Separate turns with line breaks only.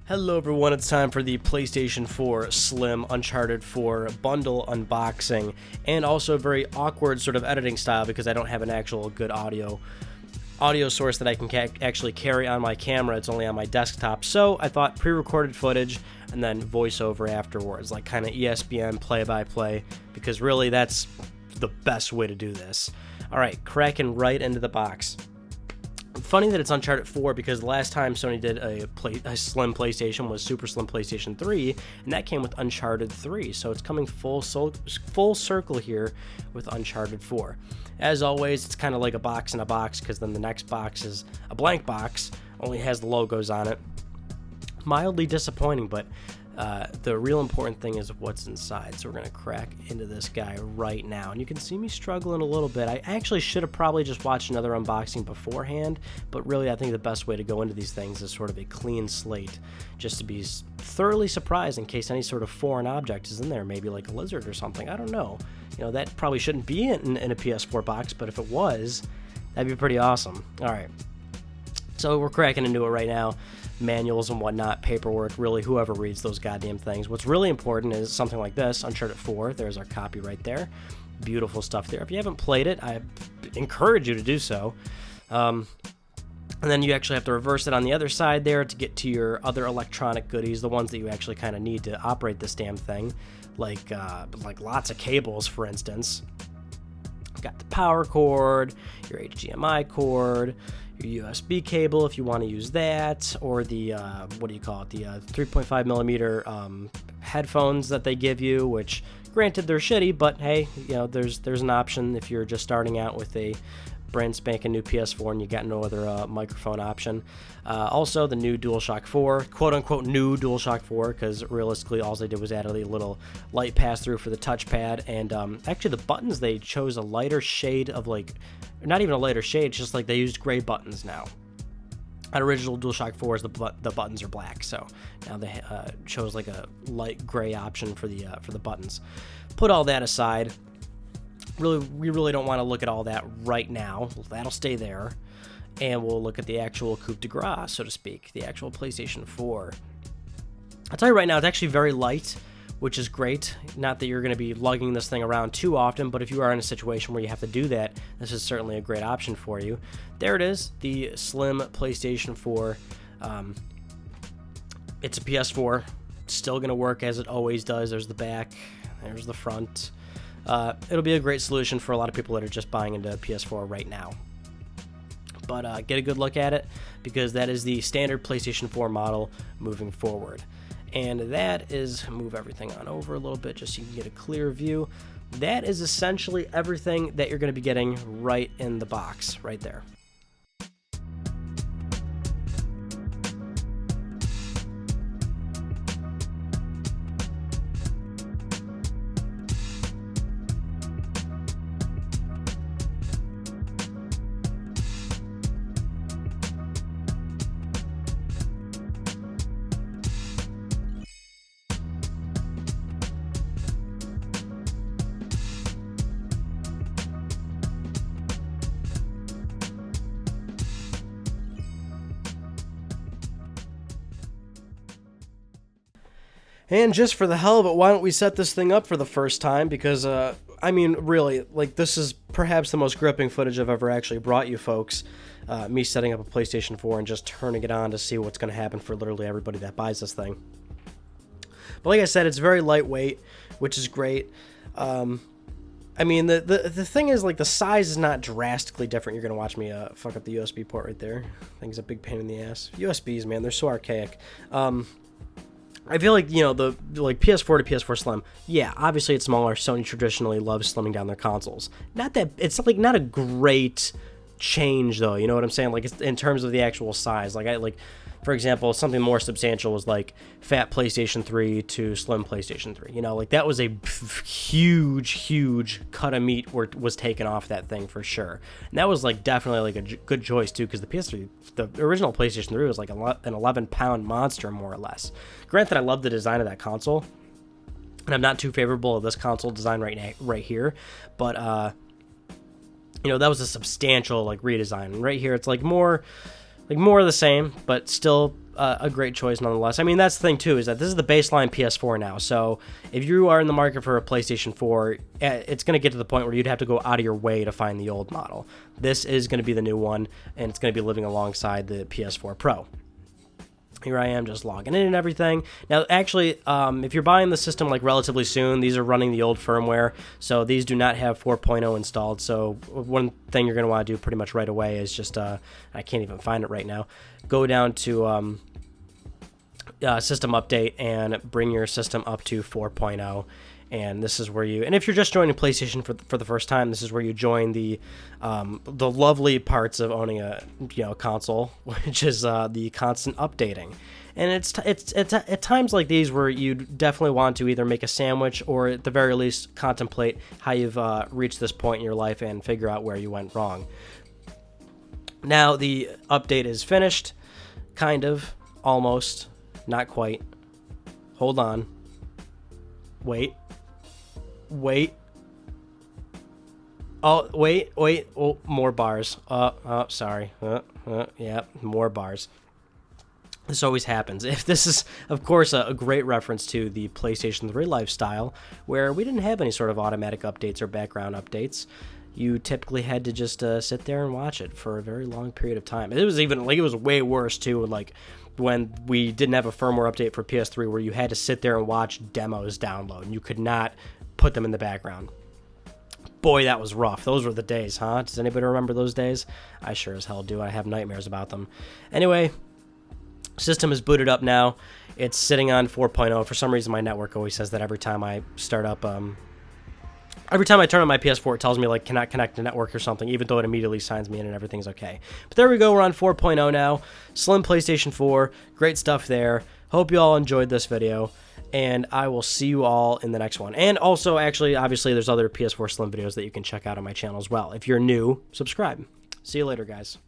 Hello everyone, it's time for the PlayStation 4 Slim Uncharted 4 bundle unboxing, and also a very awkward sort of editing style because I don't have an actual good audio source that I can actually carry on my camera. It's only on my desktop, so I thought pre-recorded footage and then voiceover afterwards, like kind of ESPN play-by-play, because really that's the best way to do this. Alright, cracking right into the box. Funny that it's Uncharted 4 because the last time Sony did a Slim PlayStation was Super Slim PlayStation 3, and that came with Uncharted 3, so it's coming full circle here with Uncharted 4. As always, it's kind of like a box in a box because then the next box is a blank box, only has the logos on it. Mildly disappointing, but the real important thing is what's inside. So we're going to crack into this guy right now. And you can see me struggling a little bit. I actually should have probably just watched another unboxing beforehand, but really I think the best way to go into these things is sort of a clean slate, just to be thoroughly surprised in case any sort of foreign object is in there, maybe like a lizard or something. I don't know. You know, that probably shouldn't be in a PS4 box, but if it was, that'd be pretty awesome. All right. So we're cracking into it right now. Manuals and whatnot, paperwork, really whoever reads those goddamn things. What's really important is something like this, Uncharted 4. There's our copy right there. Beautiful stuff there. If you haven't played it, I encourage you to do so. And then you actually have to reverse it on the other side there to get to your other electronic goodies, the ones that you actually kind of need to operate this damn thing, like lots of cables, for instance. Got the power cord, your HDMI cord, your USB cable if you want to use that, or the the 3.5 millimeter headphones that they give you, which granted they're shitty, but hey, you know, there's an option if you're just starting out with a brand spanking new PS4 and you got no other microphone option. Also the new DualShock 4, quote unquote new DualShock 4, because realistically all they did was add a little light pass through for the touchpad, and actually the buttons, they chose a lighter shade of, like, not even a lighter shade, it's just like they used gray buttons now. At original DualShock 4s, the buttons are black, so now they chose like a light gray option for the buttons. Put all that aside. We really don't want to look at all that right now. That'll stay there. And we'll look at the actual coup de grace, so to speak, the actual PlayStation 4. I'll tell you right now, it's actually very light, which is great. Not that you're going to be lugging this thing around too often, but if you are in a situation where you have to do that, this is certainly a great option for you. There it is, the Slim PlayStation 4. It's a PS4. It's still going to work as it always does. There's the back. There's the front. It'll be a great solution for a lot of people that are just buying into PS4 right now. But get a good look at it, because that is the standard PlayStation 4 model moving forward. And that is, move everything on over a little bit just so you can get a clear view. That is essentially everything that you're going to be getting right in the box, right there. And just for the hell of it, why don't we set this thing up for the first time? Because, I mean, really, like, this is perhaps the most gripping footage I've ever actually brought you folks. Me setting up a PlayStation 4 and just turning it on to see what's going to happen for literally everybody that buys this thing. But like I said, it's very lightweight, which is great. I mean, the thing is, like, the size is not drastically different. You're going to watch me fuck up the USB port right there. Thing's a big pain in the ass. USBs, man, they're so archaic. I feel like, you know, the PS4 to PS4 Slim, yeah, obviously it's smaller. Sony traditionally loves slimming down their consoles. Not that it's like not a great change though, you know what I'm saying? Like, it's in terms of the actual size. Like for example, something more substantial was like fat PlayStation 3 to slim PlayStation 3. You know, like that was a huge cut of meat was taken off that thing for sure. And that was like definitely like a good choice too, because the PS3, the original PlayStation 3 was like an 11-pound monster more or less. Granted, I love the design of that console, and I'm not too favorable of this console design right here, but you know, that was a substantial like redesign. And right here, it's like more of the same, but still a great choice nonetheless. I mean, that's the thing too, is that this is the baseline PS4 now. So if you are in the market for a PlayStation 4, it's going to get to the point where you'd have to go out of your way to find the old model. This is going to be the new one, and it's going to be living alongside the PS4 Pro. Here I am just logging in and everything. Now, actually, if you're buying the system like relatively soon, these are running the old firmware, so these do not have 4.0 installed. So one thing you're going to want to do pretty much right away is just, I can't even find it right now, go down to system update and bring your system up to 4.0. And this is where you, and if you're just joining PlayStation for the first time, this is where you join the lovely parts of owning a console, which is the constant updating. And it's at times like these where you definitely want to either make a sandwich or at the very least contemplate how you've reached this point in your life and figure out where you went wrong. Now the update is finished, kind of, almost, not quite. Hold on. Wait. Oh, wait. Oh, more bars. Sorry. Yeah, more bars. This always happens. If this is, of course, a great reference to the PlayStation 3 lifestyle, where we didn't have any sort of automatic updates or background updates. You typically had to just sit there and watch it for a very long period of time. It was even, like, it was way worse, too, like, when we didn't have a firmware update for PS3 where you had to sit there and watch demos download, and you could not put them in the background. Boy, that was rough. Those were the days, huh? Does anybody remember those days? I sure as hell do. I have nightmares about them. Anyway, system is booted up now. It's sitting on 4.0. For some reason, my network always says that every time I start up, every time I turn on my PS4, it tells me, like, cannot connect to network or something, even though it immediately signs me in and everything's okay. But there we go. We're on 4.0 now. Slim PlayStation 4. Great stuff there. Hope you all enjoyed this video, and I will see you all in the next one. And also, actually, obviously, there's other PS4 Slim videos that you can check out on my channel as well. If you're new, subscribe. See you later, guys.